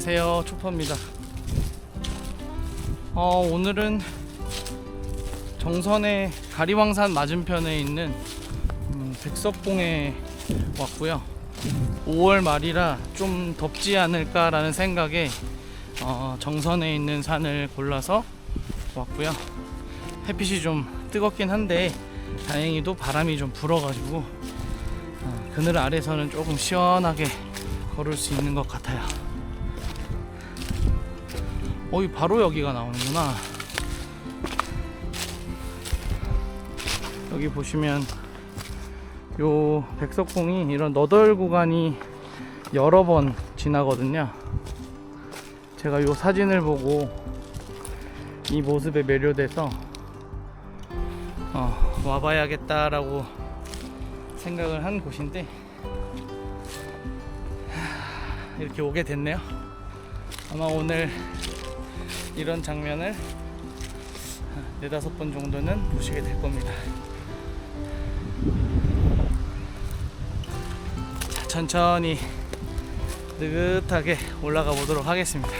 안녕하세요, 초퍼입니다. 오늘은 정선의 가리왕산 맞은편에 있는 백석봉에 왔고요. 5월 말이라 좀 덥지 않을까라는 생각에 정선에 있는 산을 골라서 왔고요. 햇빛이 좀 뜨겁긴 한데 다행히도 바람이 좀 불어가지고 그늘 아래서는 조금 시원하게 걸을 수 있는 것 같아요. 바로 여기가 나오는구나. 여기 보시면 요 백석봉이 이런 너덜 구간이 여러 번 지나거든요. 제가 요 사진을 보고 이 모습에 매료돼서 와봐야겠다라고 생각을 한 곳인데 이렇게 오게 됐네요. 아마 오늘 이런 장면을 4-5번 정도는 보시게 될 겁니다. 자, 천천히 느긋하게 올라가 보도록 하겠습니다.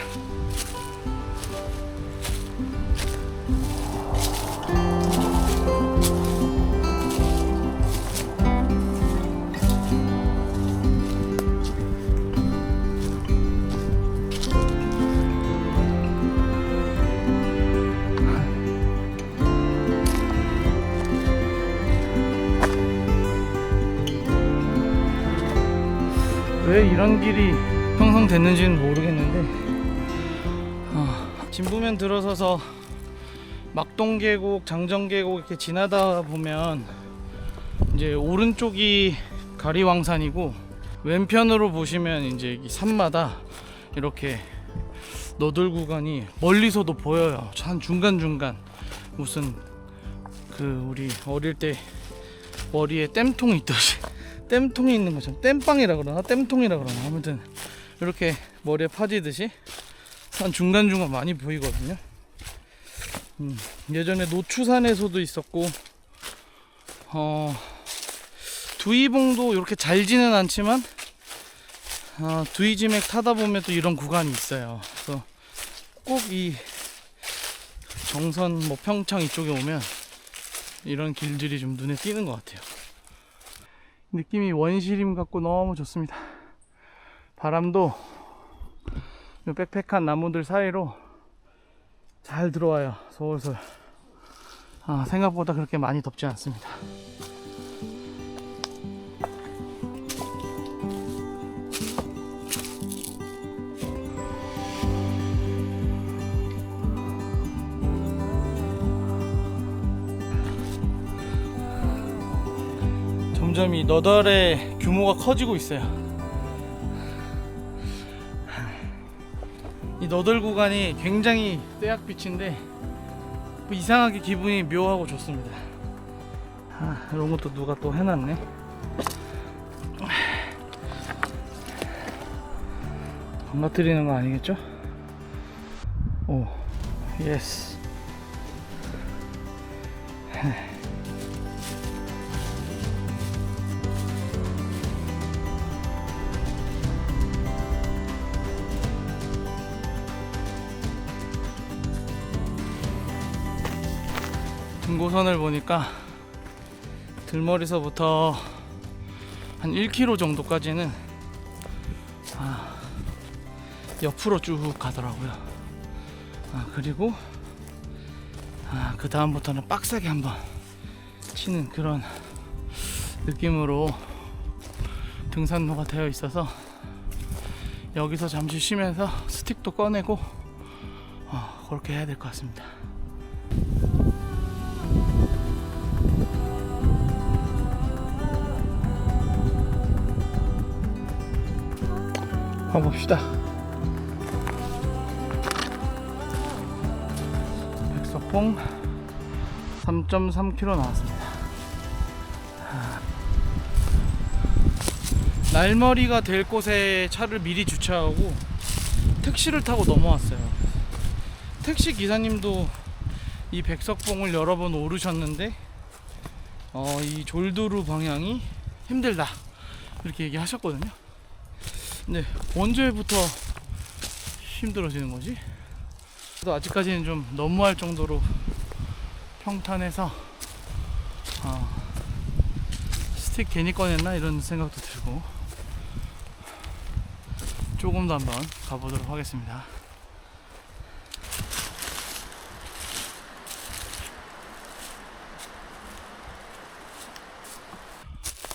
왜 이런 길이 형성됐는지는 모르겠는데 진부면 들어서서 막동계곡, 장정계곡 이렇게 지나다 보면 이제 오른쪽이 가리왕산이고 왼편으로 보시면 이제 이 산마다 이렇게 너덜 구간이 멀리서도 보여요. 한 중간중간 무슨 우리 어릴 때 머리에 땜통이 있듯이 땜통이 있는 것처럼 땜빵이라 그러나 땜통이라 그러나 아무튼 이렇게 머리에 파지듯이 한 중간중간 많이 보이거든요. 예전에 노추산에서도 있었고 두이봉도 이렇게 잘지는 않지만 두이지맥 타다 보면 또 이런 구간이 있어요. 그래서 꼭 이 정선 평창 이쪽에 오면 이런 길들이 좀 눈에 띄는 것 같아요. 느낌이 원시림 같고 너무 좋습니다. 바람도 이 빽빽한 나무들 사이로 잘 들어와요. 솔솔. 생각보다 그렇게 많이 덥지 않습니다. 점점 이 너덜의 규모가 커지고 있어요. 이 너덜 구간이 굉장히 떼약빛인데 이상하게 기분이 묘하고 좋습니다. 이런 것도 누가 또 해놨네. 망가뜨리는 거 아니겠죠? 오, 예스. 등고선을 보니까 들머리서부터 한 1km 정도까지는 옆으로 쭉 가더라고요. 그리고 그 다음부터는 빡세게 한번 치는 그런 느낌으로 등산로가 되어 있어서 여기서 잠시 쉬면서 스틱도 꺼내고 그렇게 해야 될 것 같습니다. 가봅시다. 백석봉 3.3km 나왔습니다. 날머리가 될 곳에 차를 미리 주차하고 택시를 타고 넘어왔어요. 택시 기사님도 이 백석봉을 여러 번 오르셨는데 이 졸두루 방향이 힘들다 이렇게 얘기하셨거든요. 근데 언제부터 힘들어지는 거지? 그래도 아직까지는 좀 너무할 정도로 평탄해서 스틱 괜히 꺼냈나 이런 생각도 들고 조금 더 한번 가보도록 하겠습니다.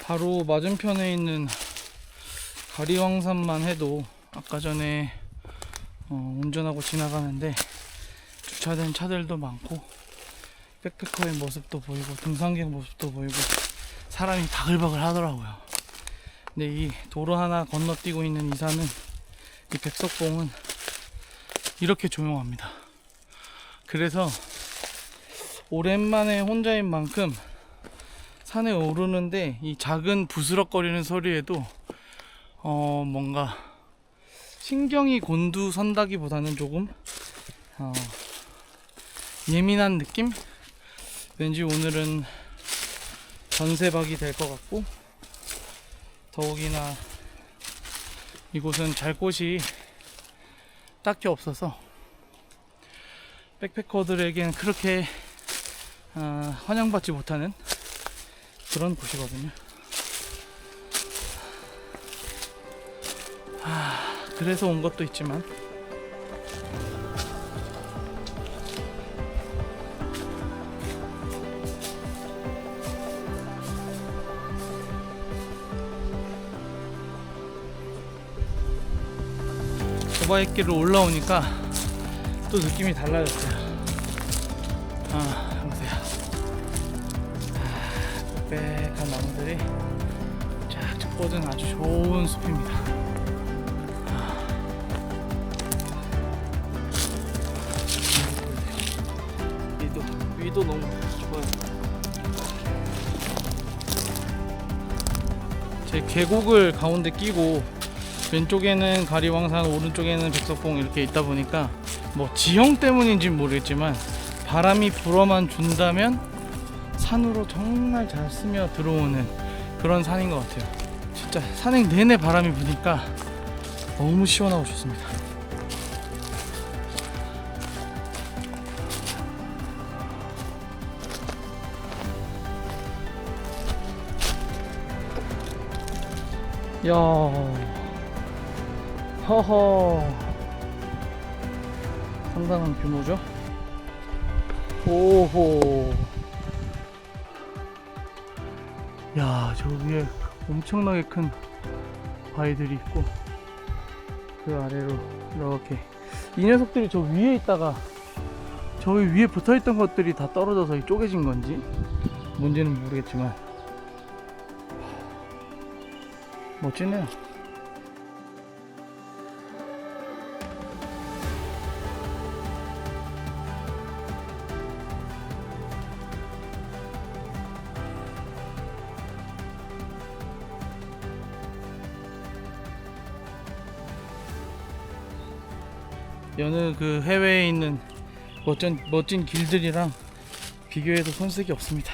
바로 맞은편에 있는 가리왕산만 해도 아까 전에 운전하고 지나가는데 주차된 차들도 많고 백패커의 모습도 보이고 등산객 모습도 보이고 사람이 바글바글 하더라고요. 근데 이 도로 하나 건너뛰고 있는 이 산은, 이 백석봉은 이렇게 조용합니다. 그래서 오랜만에 혼자인 만큼 산에 오르는데 이 작은 부스럭거리는 소리에도 뭔가 신경이 곤두선다기보다는 조금 예민한 느낌? 왠지 오늘은 전세박이 될 것 같고, 더욱이나 이곳은 잘 곳이 딱히 없어서 백패커들에겐 그렇게 환영받지 못하는 그런 곳이거든요. 그래서 온 것도 있지만 도바이길을 올라오니까 또 느낌이 달라졌어요. 보세요. 빽빽한 나무들이 쫙쫙 뻗은 아주 좋은 숲입니다. 위도 너무 좋아요. 제 계곡을 가운데 끼고 왼쪽에는 가리왕산, 오른쪽에는 백석봉 이렇게 있다 보니까 뭐 지형 때문인지는 모르겠지만 바람이 불어만 준다면 산으로 정말 잘 스며 들어오는 그런 산인 것 같아요. 진짜 산행 내내 바람이 부니까 너무 시원하고 좋습니다. 야, 허허, 상당한 규모죠. 오호, 야, 저 위에 엄청나게 큰 바위들이 있고 그 아래로 이렇게 이 녀석들이 저 위에 있다가 저기 위에 붙어있던 것들이 다 떨어져서 쪼개진 건지 뭔지는 모르겠지만 멋지네요. 여느 그 해외에 있는 멋진 길들이랑 비교해도 손색이 없습니다.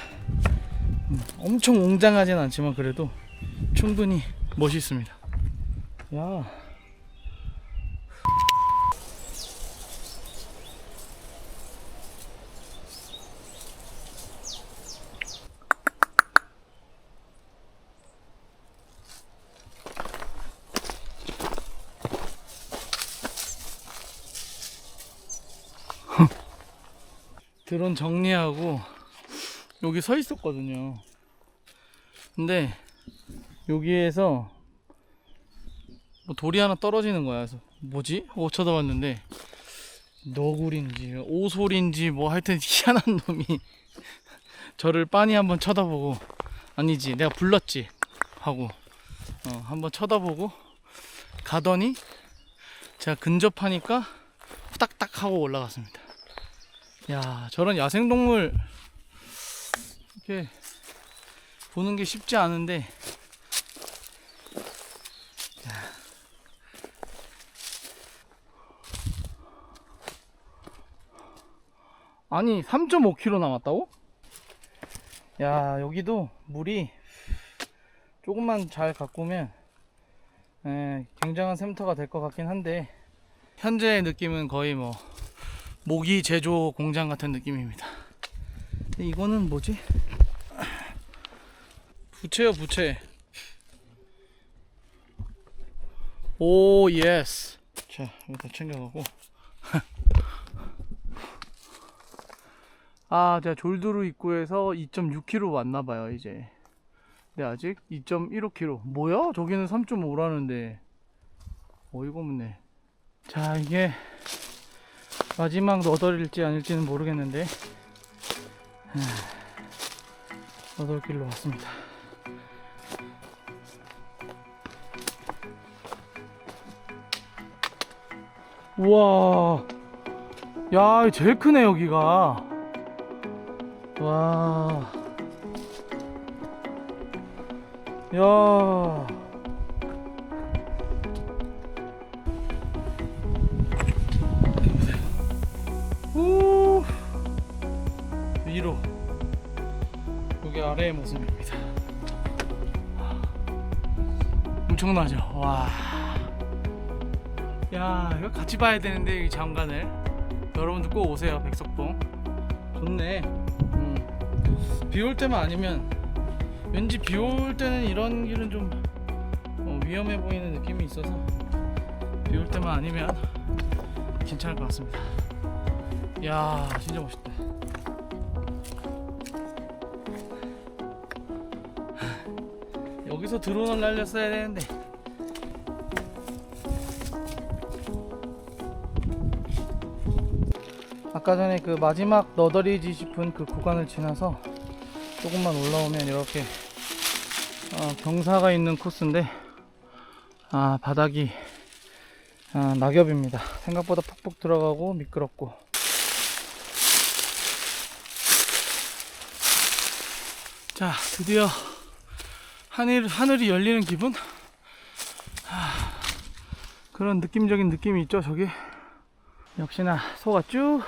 엄청 웅장하진 않지만 그래도 충분히 멋있습니다. 야, 드론 정리하고 여기 서 있었거든요. 근데 여기에서 뭐 돌이 하나 떨어지는 거야. 그래서 뭐지? 하고 쳐다봤는데 너구리인지 오솔인지 뭐 하여튼 희한한 놈이 저를 빤히 한번 쳐다보고, 아니지 내가 불렀지 하고 한번 쳐다보고 가더니 제가 근접하니까 후딱딱 하고 올라갔습니다. 야, 저런 야생동물 이렇게 보는 게 쉽지 않은데 아니 3.5km 남았다고? 야, 여기도 물이 조금만 잘 가꾸면 굉장한 샘터가 될 것 같긴 한데 현재의 느낌은 거의 뭐 모기 제조 공장 같은 느낌입니다. 근데 이거는 뭐지? 부채요, 부채. 오, 예스. 자, 이거 다 챙겨가고. 아, 제가 졸두루 입구에서 2.6km 왔나봐요, 이제. 근데 아직 2.15km. 뭐야? 저기는 3.5라는데. 어이가 없네. 자, 이게 마지막 너덜일지 아닐지는 모르겠는데 너덜길로 왔습니다. 우와, 야, 제일 크네 여기가. 와, 야, 우, 위로. 여기 아래의 모습입니다. 엄청나죠? 와, 야, 이거 같이 봐야 되는데 이 장관을. 여러분들 꼭 오세요. 백석봉 좋네. 비 올 때만 아니면, 왠지 비 올 때는 이런 길은 좀 위험해 보이는 느낌이 있어서 비 올 때만 아니면 괜찮을 것 같습니다. 이야, 진짜 멋있다. 여기서 드론을 날렸어야 되는데. 아까 전에 그 마지막 너덜이지 싶은 그 구간을 지나서 조금만 올라오면 이렇게 경사가 있는 코스인데, 바닥이 낙엽입니다. 생각보다 푹푹 들어가고 미끄럽고. 자, 드디어 하늘이 열리는 기분? 그런 느낌적인 느낌이 있죠, 저기. 역시나 소가 쭉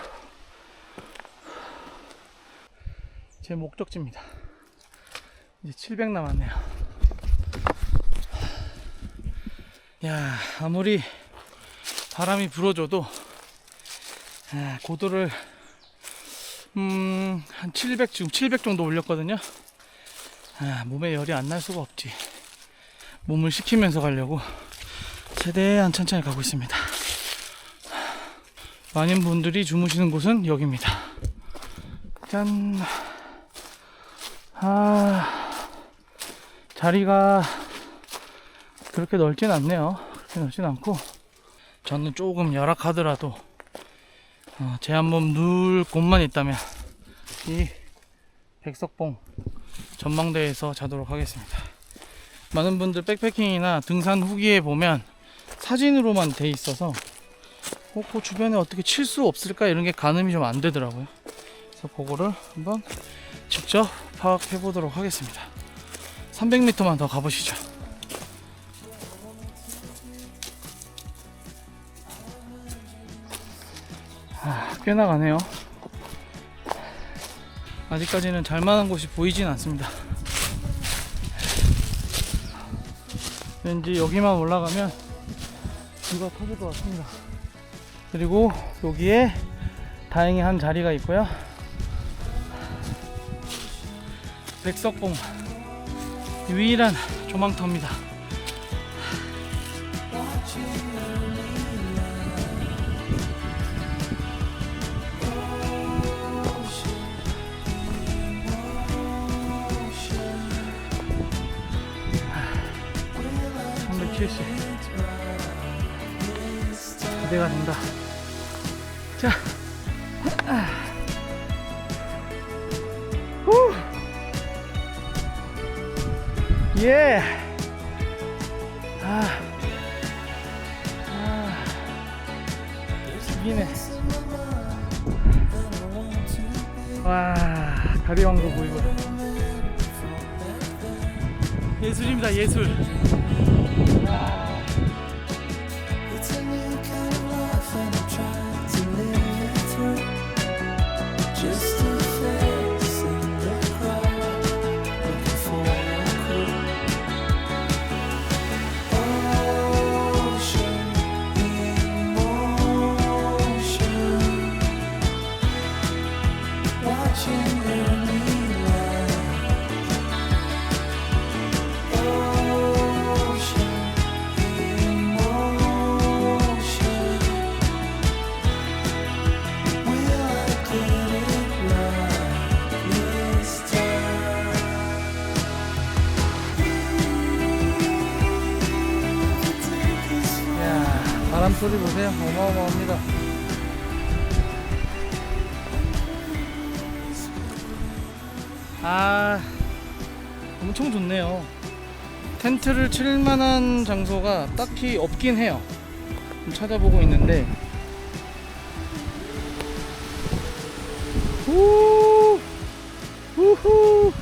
제 목적지입니다. 이제 700 남았네요. 야, 아무리 바람이 불어줘도 고도를 한 700, 지금 700 정도 올렸거든요. 몸에 열이 안 날 수가 없지. 몸을 식히면서 가려고 최대한 천천히 가고 있습니다. 많은 분들이 주무시는 곳은 여기입니다. 짠. 자리가 그렇게 넓진 않네요. 그렇게 넓진 않고, 저는 조금 열악하더라도 제 한 몸 누울 곳만 있다면 이 백석봉 전망대에서 자도록 하겠습니다. 많은 분들 백패킹이나 등산 후기에 보면 사진으로만 돼 있어서 그 주변에 어떻게 칠 수 없을까 이런 게 가늠이 좀 안 되더라고요. 그래서 그거를 한번 직접 파악해 보도록 하겠습니다. 300m만 더 가보시죠. 꽤 나가네요. 아직까지는 잘만한 곳이 보이진 않습니다. 왠지 여기만 올라가면 비가 터질 것 같습니다. 그리고 여기에 다행히 한 자리가 있고요. 백석봉 유일한 조망터입니다. 기대가 된다. 자, 후, 예, 이기네. 와, 가리왕도 보이고. 예술입니다, 예술. 바람 소리 보세요. 어마어마합니다. 아, 엄청 좋네요. 텐트를 칠 만한 장소가 딱히 없긴 해요. 좀 찾아보고 있는데. 우 우후.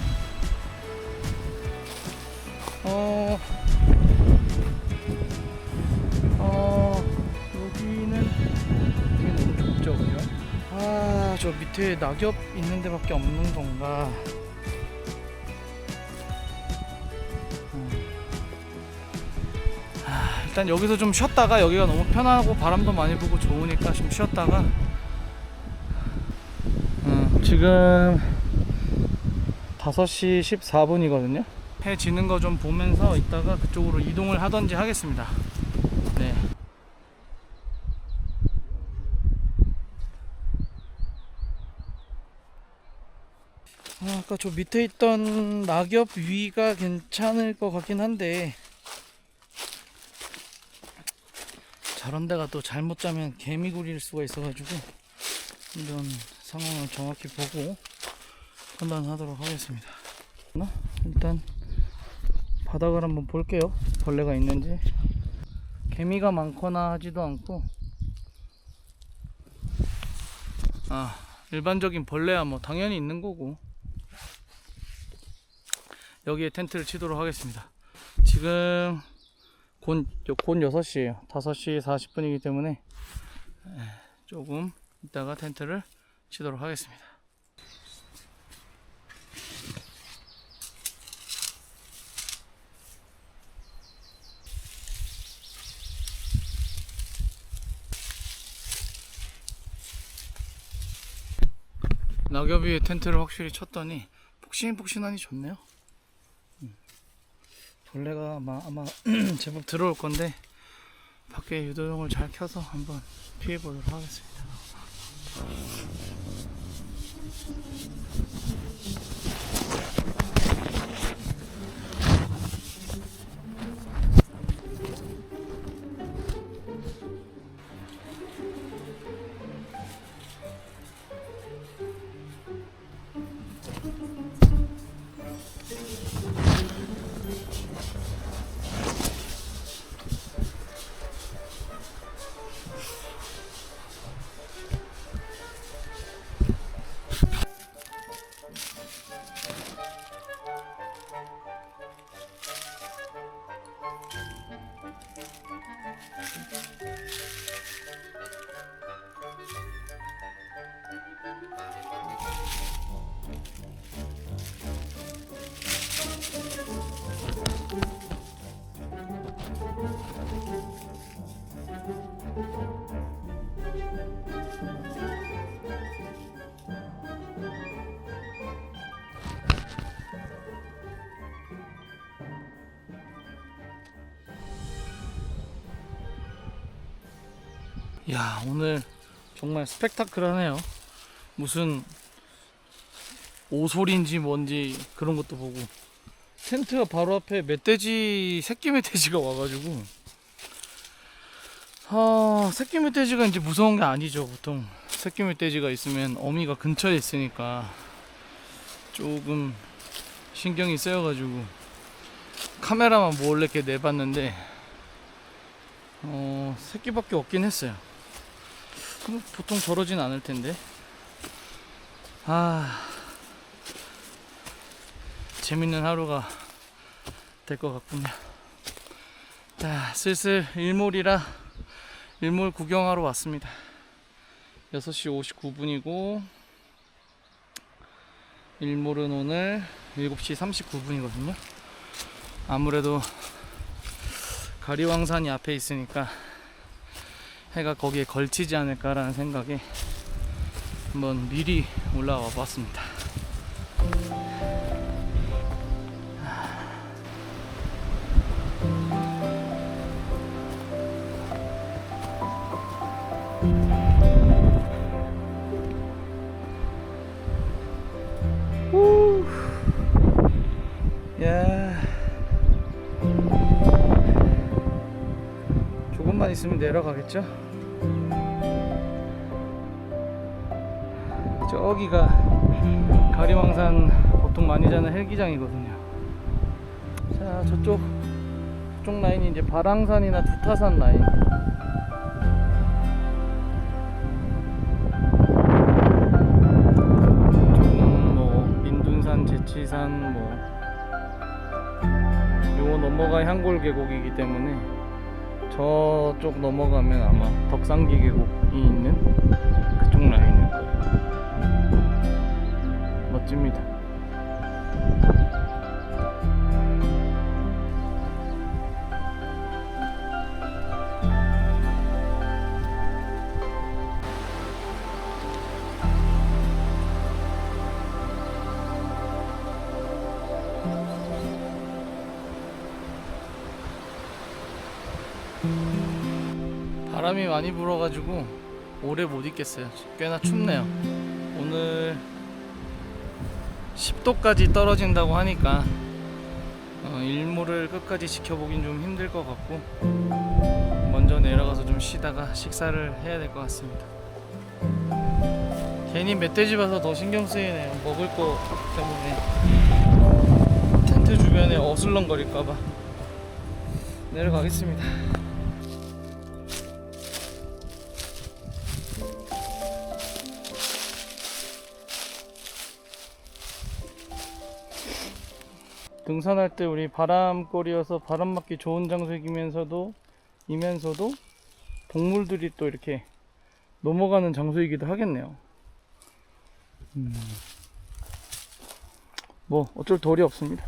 여기는 너무 좁죠, 그죠? 아, 저 밑에 낙엽 있는 데밖에 없는 건가? 일단 여기서 좀 쉬었다가, 여기가 너무 편하고 바람도 많이 불고 좋으니까 좀 쉬었다가, 지금 5시 14분이거든요 해 지는 거 좀 보면서 이따가 그쪽으로 이동을 하던지 하겠습니다. 네. 아까 저 밑에 있던 낙엽 위가 괜찮을 것 같긴 한데, 저런 데가 또 잘못 자면 개미굴일 수가 있어가지고 이런 상황을 정확히 보고 판단하도록 하겠습니다. 일단 바닥을 한번 볼게요. 벌레가 있는지. 개미가 많거나 하지도 않고, 일반적인 벌레야 뭐 당연히 있는 거고. 여기에 텐트를 치도록 하겠습니다. 지금 곧 6시에요 5시 40분이기 때문에 조금 이따가 텐트를 치도록 하겠습니다. 낙엽 위에 텐트를 확실히 쳤더니 폭신폭신하니 좋네요. 벌레가 아마 제법 들어올 건데 밖에 유도용을 잘 켜서 한번 피해 보도록 하겠습니다. 야, 오늘 정말 스펙타클하네요. 무슨 오솔인지 뭔지 그런 것도 보고, 텐트가 바로 앞에 멧돼지, 새끼 멧돼지가 와가지고, 새끼 멧돼지가 이제 무서운 게 아니죠. 보통 새끼 멧돼지가 있으면 어미가 근처에 있으니까 조금 신경이 쓰여가지고 카메라만 몰래 이렇게 내봤는데 새끼밖에 없긴 했어요. 보통 저러진 않을 텐데. 재밌는 하루가 될 것 같군요. 자, 슬슬 일몰이라 일몰 구경하러 왔습니다. 6시 59분이고 일몰은 오늘 7시 39분이거든요 아무래도 가리왕산이 앞에 있으니까 해가 거기에 걸치지 않을까라는 생각에 한번 미리 올라와 봤습니다. 조금만 있으면 내려가겠죠. 저기가 가리왕산 보통 많이 자는 헬기장이거든요. 자, 저쪽 라인이 이제 발왕산이나 두타산 라인. 조금 뭐 민둔산, 제치산 뭐 요거 넘어가 향골 계곡이기 때문에 저쪽 넘어가면 아마 덕산기 계곡이 있는 그쪽 라인일 거예요. 멋집니다. 바람이 많이 불어가지고 오래 못 있겠어요. 꽤나 춥네요. 오늘 10도까지 떨어진다고 하니까 일몰을 끝까지 지켜보긴 좀 힘들 것 같고 먼저 내려가서 좀 쉬다가 식사를 해야 될 것 같습니다. 괜히 멧돼지 봐서 더 신경 쓰이네요. 먹을 거 때문에 텐트 주변에 어슬렁거릴까봐. 내려가겠습니다. 등산할 때 우리 바람거리여서 바람 맞기 좋은 장소이면서도 동물들이 또 이렇게 넘어가는 장소이기도 하겠네요. 뭐 어쩔 도리 없습니다.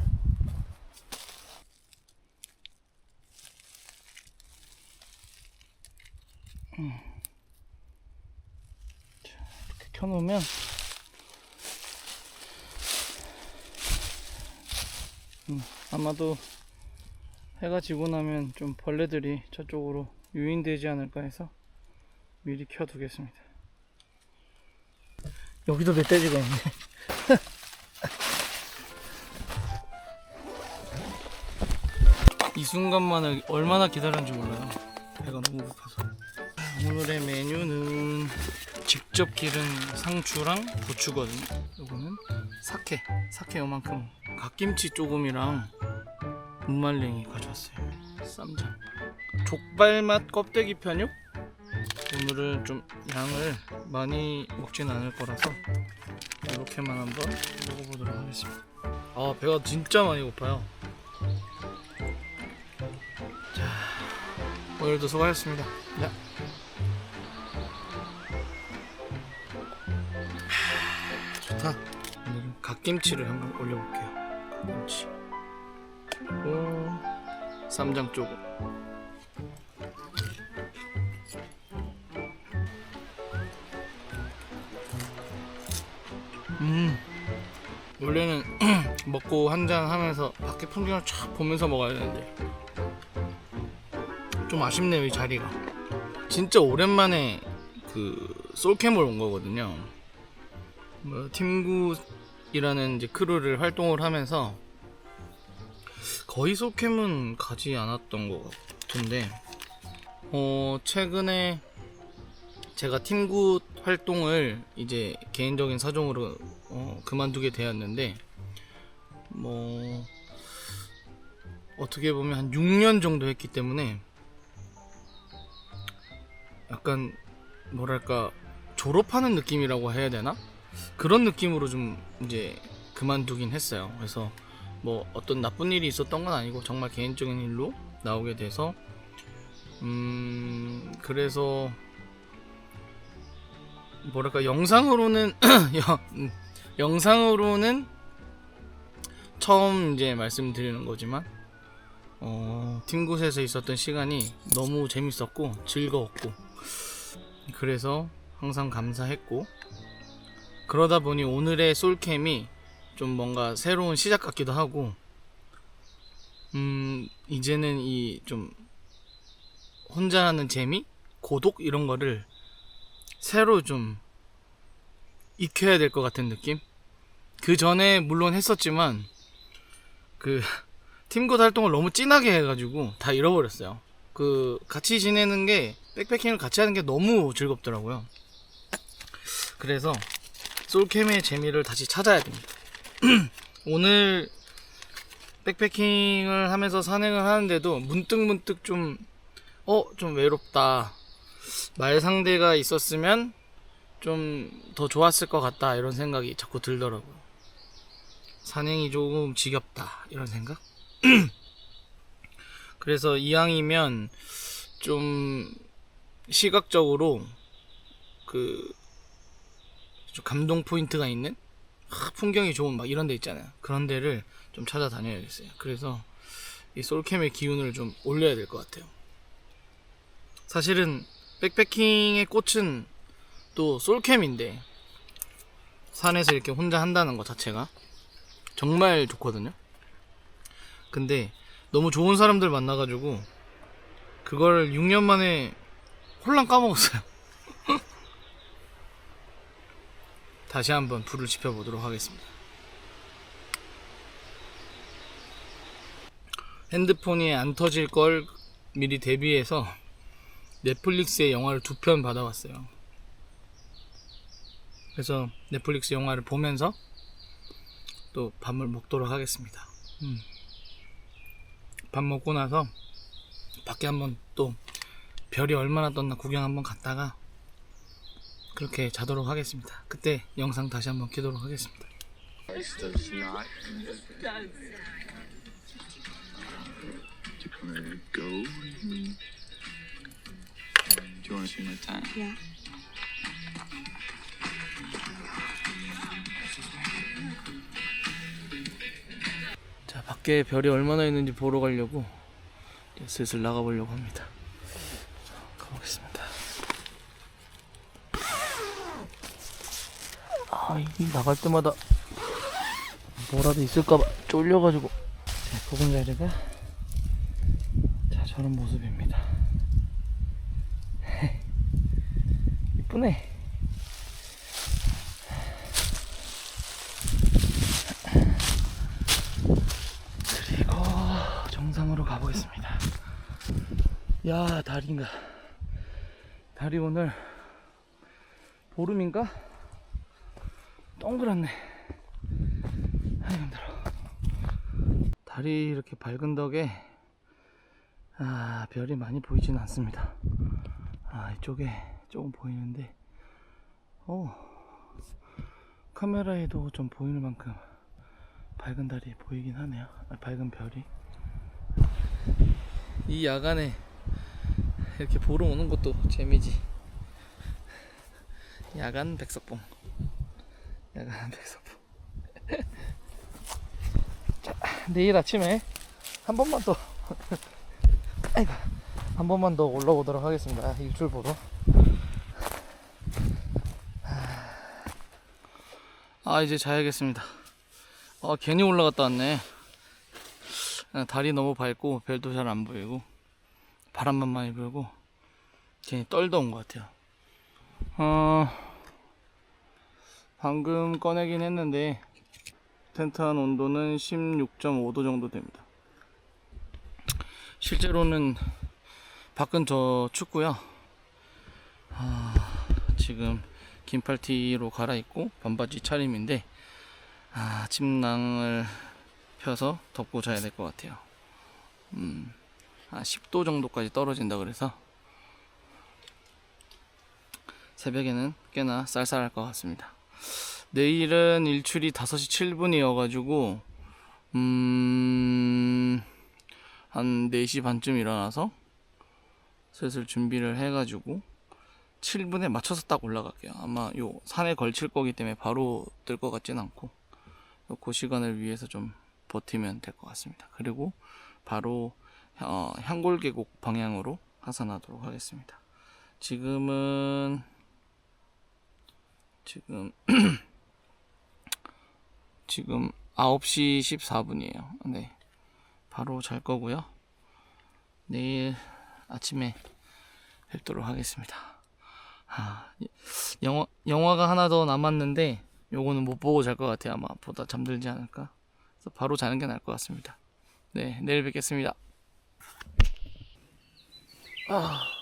자, 이렇게 켜놓으면 아마도 해가 지고 나면 좀 벌레들이 저쪽으로 유인되지 않을까 해서 미리 켜두겠습니다. 여기도 멧돼지가 있네. 이 순간만을 얼마나 기다렸는지 몰라요. 배가 너무 고파서. 오늘의 메뉴는 직접 기른 상추랑 부추거든요. 요거는 사케 요만큼, 갓김치 조금이랑 무말랭이 가져왔어요. 쌈장, 족발맛 껍데기 편육. 오늘은 좀 양을 많이 먹진 않을 거라서 이렇게만 한번 먹어보도록 하겠습니다. 아, 배가 진짜 많이 고파요. 자, 오늘도 수고하셨습니다. 야. 좋다. 오늘은 갓김치를 한번 올려볼게요. 갓김치 그리고 쌈장 조금. 원래는 먹고 한잔 하면서 밖에 풍경을 쫙 보면서 먹어야 되는데 좀 아쉽네요. 이 자리가 진짜 오랜만에 그 솔캠을 온 거거든요. 뭐 팀굿이라는 이제 크루를 활동을 하면서 거의 솔캠은 가지 않았던 것 같은데 최근에 제가 팀굿 활동을 이제 개인적인 사정으로 그만두게 되었는데 뭐 어떻게 보면 한 6년 정도 했기 때문에 약간 뭐랄까 졸업하는 느낌이라고 해야 되나? 그런 느낌으로 좀 이제 그만두긴 했어요. 그래서 뭐 어떤 나쁜 일이 있었던 건 아니고 정말 개인적인 일로 나오게 돼서 그래서 뭐랄까 영상으로는 영상으로는 처음 이제 말씀드리는 거지만 팀굿에서 있었던 시간이 너무 재밌었고 즐거웠고 그래서 항상 감사했고 그러다 보니 오늘의 솔캠이 좀 뭔가 새로운 시작 같기도 하고 이제는 이 좀 혼자 하는 재미? 고독? 이런 거를 새로 좀 익혀야 될 것 같은 느낌? 그 전에 물론 했었지만 그 팀굿 활동을 너무 진하게 해가지고 다 잃어버렸어요. 그 같이 지내는 게, 백패킹을 같이 하는 게 너무 즐겁더라고요. 그래서 솔캠의 재미를 다시 찾아야 됩니다. 오늘 백패킹을 하면서 산행을 하는데도 문득 좀 외롭다, 말 상대가 있었으면 좀 더 좋았을 것 같다, 이런 생각이 자꾸 들더라고요. 산행이 조금 지겹다, 이런 생각. 그래서 이왕이면 좀 시각적으로 그 좀 감동 포인트가 있는, 풍경이 좋은 막 이런 데 있잖아요. 그런 데를 좀 찾아다녀야겠어요. 그래서 이 솔캠의 기운을 좀 올려야 될 것 같아요. 사실은 백패킹의 꽃은 또 솔캠인데, 산에서 이렇게 혼자 한다는 것 자체가 정말 좋거든요. 근데 너무 좋은 사람들 만나가지고 그걸 6년 만에 홀랑 까먹었어요. 다시 한번 불을 지펴보도록 하겠습니다. 핸드폰이 안 터질 걸 미리 대비해서 넷플릭스의 영화를 2편 받아왔어요. 그래서 넷플릭스 영화를 보면서 또 밥을 먹도록 하겠습니다. 밥 먹고 나서 밖에 한번 또 별이 얼마나 떴나 구경 한번 갔다가 그렇게 자도록 하겠습니다. 그때 영상 다시 한번 키도록 하겠습니다. 자, 밖에 별이 얼마나 있는지 보러 가려고 슬슬 나가보려고 합니다. 가보겠습니다. 이 나갈 때마다 뭐라도 있을까봐 쫄려가지고. 자, 보금자리가 자, 저런 모습입니다. 이쁘네. 그리고 정상으로 가보겠습니다. 야, 달인가. 달이 오늘 보름인가? 동그랗네. 아이, 힘들어. 달이 이렇게 밝은 덕에 별이 많이 보이지는 않습니다. 이쪽에 조금 보이는데 카메라에도 좀 보이는 만큼 밝은 달이 보이긴 하네요. 밝은 별이. 이 야간에 이렇게 보러 오는 것도 재미지. 야간 백석봉. 야간 백석봉. 자, 내일 아침에 한 번만 더 아이고, 한 번만 더 올라오도록 하겠습니다. 일출 보러. 이제 자야겠습니다. 괜히 올라갔다 왔네. 달이 너무 밝고 별도 잘 안 보이고 바람만 많이 불고 괜히 떨다 온 것 같아요. 방금 꺼내긴 했는데 텐트 안 온도는 16.5도 정도 됩니다. 실제로는 밖은 더 춥고요. 지금 긴팔티로 갈아입고 반바지 차림인데 침낭을 펴서 덮고 자야 될 것 같아요. 10도 정도까지 떨어진다 그래서 새벽에는 꽤나 쌀쌀할 것 같습니다. 내일은 일출이 5시 7분이어가지고 한 4시 반쯤 일어나서 슬슬 준비를 해가지고 7분에 맞춰서 딱 올라갈게요. 아마 요 산에 걸칠 거기 때문에 바로 뜰 것 같진 않고 그 시간을 위해서 좀 버티면 될 것 같습니다. 그리고 바로 향골계곡 방향으로 하산하도록 하겠습니다. 지금 9시 14분이에요. 네, 바로 잘 거고요. 내일 아침에 뵙도록 하겠습니다. 영화가 하나 더 남았는데 요거는 못 보고 잘 것 같아요. 아마 보다 잠들지 않을까. 그래서 바로 자는 게 나을 것 같습니다. 네, 내일 뵙겠습니다. 아.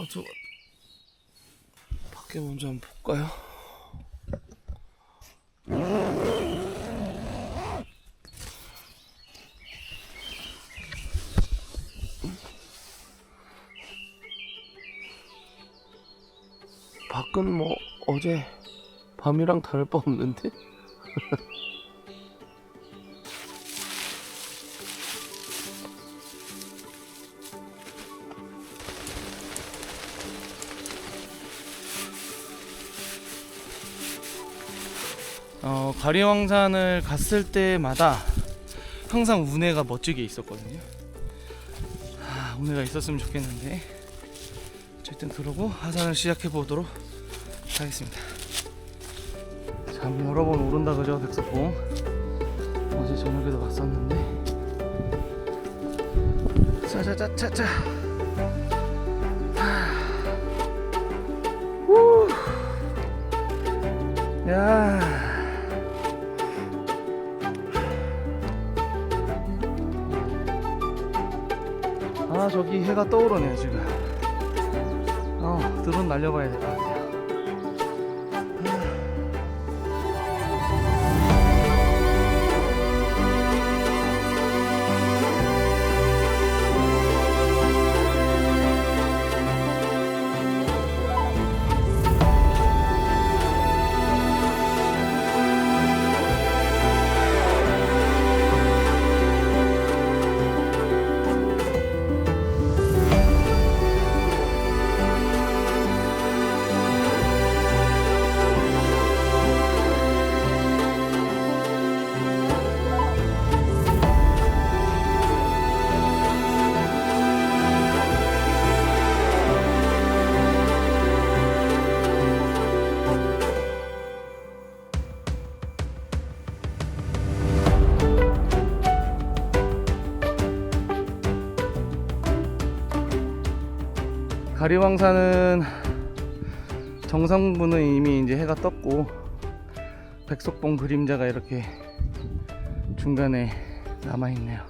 저 밖에 먼저 한번 볼까요? 밖은 뭐 어제 밤이랑 다를 바 없는데? 가리왕산을 갔을 때마다 항상 운해가 멋지게 있었거든요. 운해가 있었으면 좋겠는데 어쨌든 그러고 하산을 시작해 보도록 하겠습니다. 참 여러 번 오른다 그죠, 백석봉. 어제 저녁에도 왔었는데. 짜자자자자. 후. 야. 저기 해가 떠오르네요 지금. 드론 날려봐야 될 것 같아요. 가리왕산은 정상부는 이미 이제 해가 떴고 백석봉 그림자가 이렇게 중간에 남아있네요.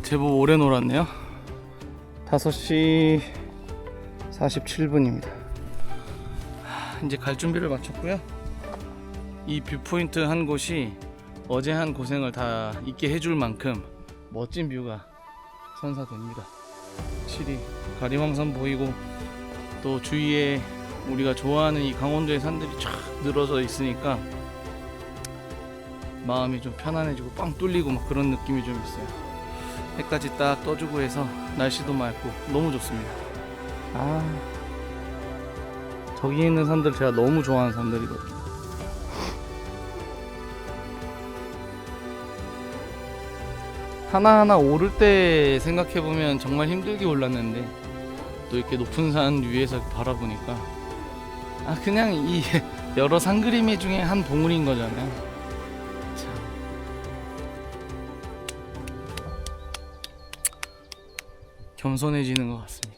제법 오래 놀았네요. 5시 47분입니다 이제 갈 준비를 마쳤고요. 이 뷰포인트 한 곳이 어제 한 고생을 다 잊게 해줄 만큼 멋진 뷰가 선사됩니다. 확실히 가리왕산 보이고 또 주위에 우리가 좋아하는 이 강원도의 산들이 쫙 늘어져 있으니까 마음이 좀 편안해지고 빵 뚫리고 막 그런 느낌이 좀 있어요. 해까지 딱 떠주고 해서 날씨도 맑고 너무 좋습니다. 저기 있는 산들 제가 너무 좋아하는 산들이거든요. 하나하나 오를 때 생각해보면 정말 힘들게 올랐는데 또 이렇게 높은 산 위에서 바라보니까 그냥 이 여러 산 그림의 중에 한 봉우리인 거잖아요. 참. 겸손해지는 것 같습니다.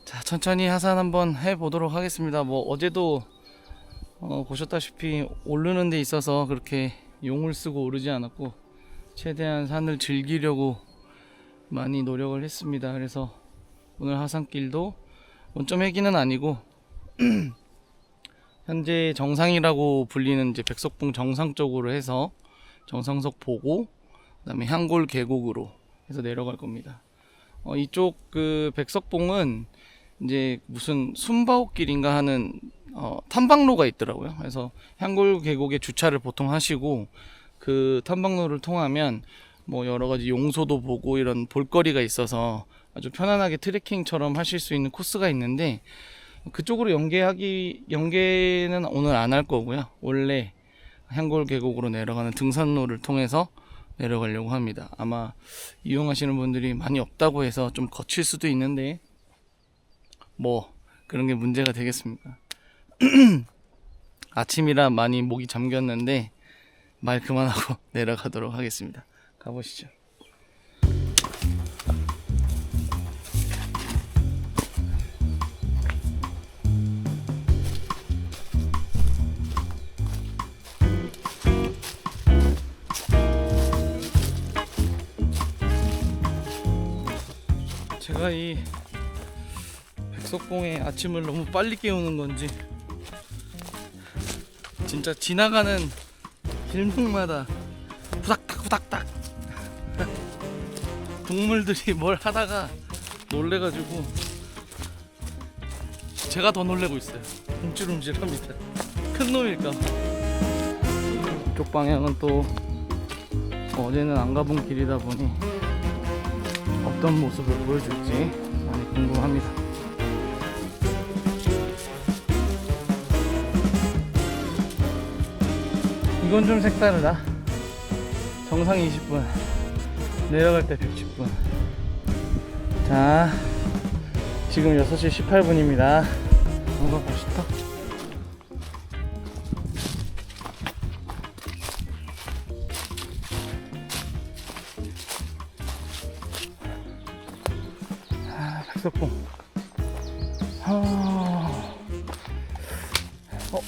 자, 천천히 하산 한번 해보도록 하겠습니다. 뭐 어제도 보셨다시피 오르는 데 있어서 그렇게 용을 쓰고 오르지 않았고 최대한 산을 즐기려고 많이 노력을 했습니다. 그래서 오늘 하산길도 원점 회기는 아니고 현재 정상이라고 불리는 이제 백석봉 정상 쪽으로 해서 정상석 보고 그다음에 향골 계곡으로 해서 내려갈 겁니다. 이쪽 그 백석봉은 이제 무슨 숨바옥길인가 하는 탐방로가 있더라고요. 그래서 향골 계곡에 주차를 보통 하시고 그 탐방로를 통하면 뭐 여러 가지 용소도 보고 이런 볼거리가 있어서 아주 편안하게 트레킹처럼 하실 수 있는 코스가 있는데 그쪽으로 연계는 오늘 안 할 거고요. 원래 향골 계곡으로 내려가는 등산로를 통해서 내려가려고 합니다. 아마 이용하시는 분들이 많이 없다고 해서 좀 거칠 수도 있는데 뭐 그런 게 문제가 되겠습니까? 아침이라 많이 목이 잠겼는데 말 그만하고 내려가도록 하겠습니다. 가보시죠. 제가 이 백석봉의 아침을 너무 빨리 깨우는 건지 진짜 지나가는 길목마다 후닥닥 후닥닥 동물들이 뭘 하다가 놀래가지고 제가 더 놀래고 있어요. 움찔움찔합니다. 큰 놈일까. 이쪽 방향은 또 어제는 안 가본 길이다 보니 어떤 모습을 보여줄지 많이 궁금합니다. 이건 좀 색다르다. 정상 20분, 내려갈 때 110분. 자, 지금 6시 18분입니다. 뭔가 멋있다. 백석봉.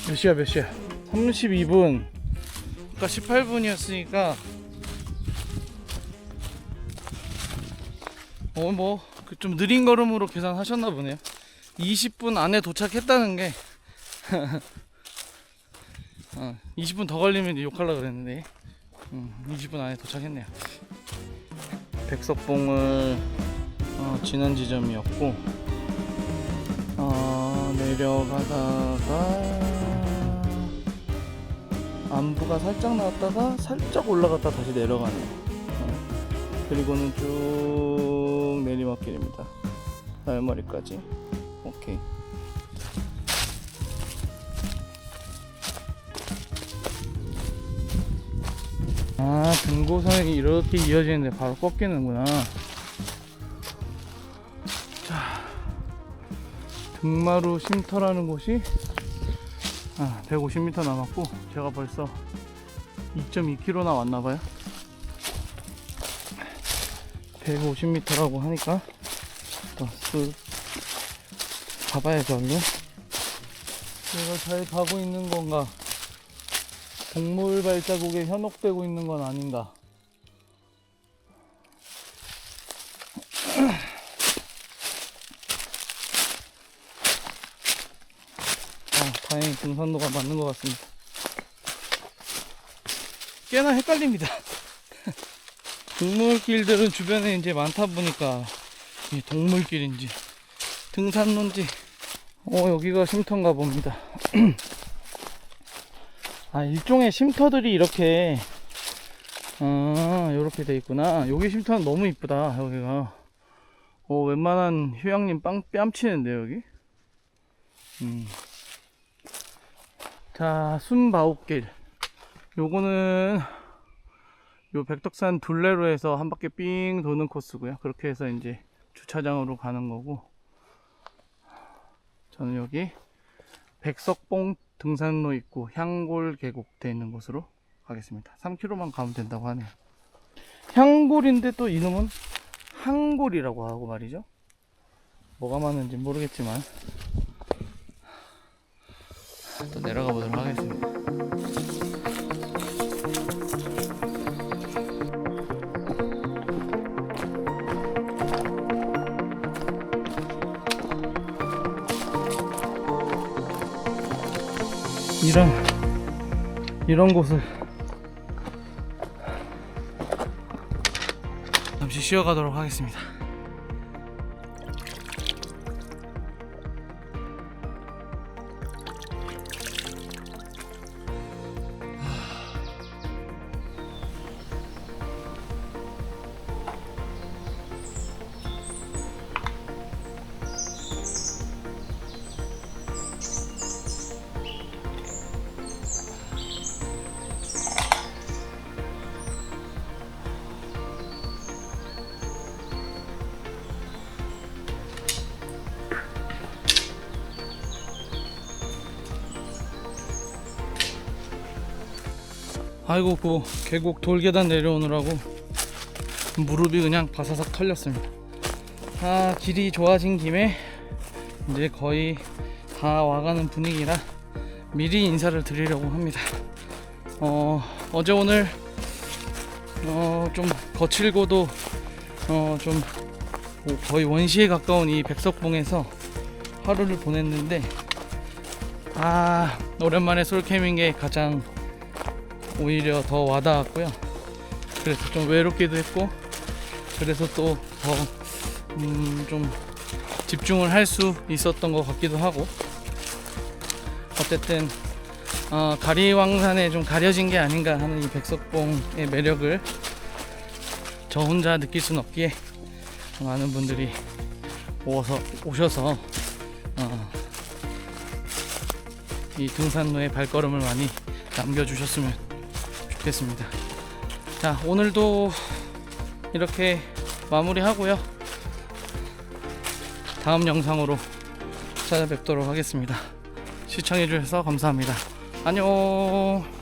몇 시야? 32분. 아까 18분이었으니까 뭐 좀 느린 걸음으로 계산하셨나 보네요. 20분 안에 도착했다는 게 20분 더 걸리면 욕하려고 그랬는데 20분 안에 도착했네요. 백석봉을 지난 지점이었고 내려가다가 안부가 살짝 나왔다가 살짝 올라갔다 다시 내려가네요. 그리고는 쭉 내리막길입니다. 날머리까지. 오케이. 등고선이 이렇게 이어지는데 바로 꺾이는구나. 자, 등마루 쉼터라는 곳이 150m 남았고 제가 벌써 2.2km나 왔나봐요. 150m라고 하니까 또 가봐야죠. 얼른 내가 잘 가고 있는 건가, 동물 발자국에 현혹되고 있는 건 아닌가. 다행히 등산로가 맞는 것 같습니다. 꽤나 헷갈립니다. 동물길들은 주변에 이제 많다 보니까 동물길인지 등산로인지 여기가 쉼터인가 봅니다. 일종의 ชั่터들이 이렇게 이렇게 돼 있구나. 여기 쉼터는 너무 이쁘다. 여기가 웬만한 휴양림 뺨치는데 여기. 자, 순바옥길. 요거는 요 백덕산 둘레로 해서 한 바퀴 삥 도는 코스고요. 그렇게 해서 이제 주차장으로 가는 거고, 저는 여기 백석봉 등산로 있고 향골 계곡 돼 있는 곳으로 가겠습니다. 3km만 가면 된다고 하네요. 향골인데 또 이놈은 항골이라고 하고 말이죠. 뭐가 맞는지 모르겠지만 또 내려가 보도록 하겠습니다. 이런 곳을 잠시 쉬어가도록 하겠습니다. 아이고 그 계곡 돌계단 내려오느라고 무릎이 그냥 바사삭 털렸습니다. 아, 길이 좋아진 김에 이제 거의 다 와가는 분위기라 미리 인사를 드리려고 합니다. 어제 오늘 좀 거칠고도 좀 거의 원시에 가까운 이 백석봉에서 하루를 보냈는데, 오랜만에 솔캠인 게 가장 오히려 더 와닿았고요. 그래서 좀 외롭기도 했고, 그래서 또 더 좀 집중을 할 수 있었던 것 같기도 하고, 어쨌든 가리왕산에 좀 가려진 게 아닌가 하는 이 백석봉의 매력을 저 혼자 느낄 순 없기에 많은 분들이 오셔서 이 등산로의 발걸음을 많이 남겨주셨으면 좋겠습니다. 자, 오늘도 이렇게 마무리하고요. 다음 영상으로 찾아뵙도록 하겠습니다. 시청해주셔서 감사합니다. 안녕.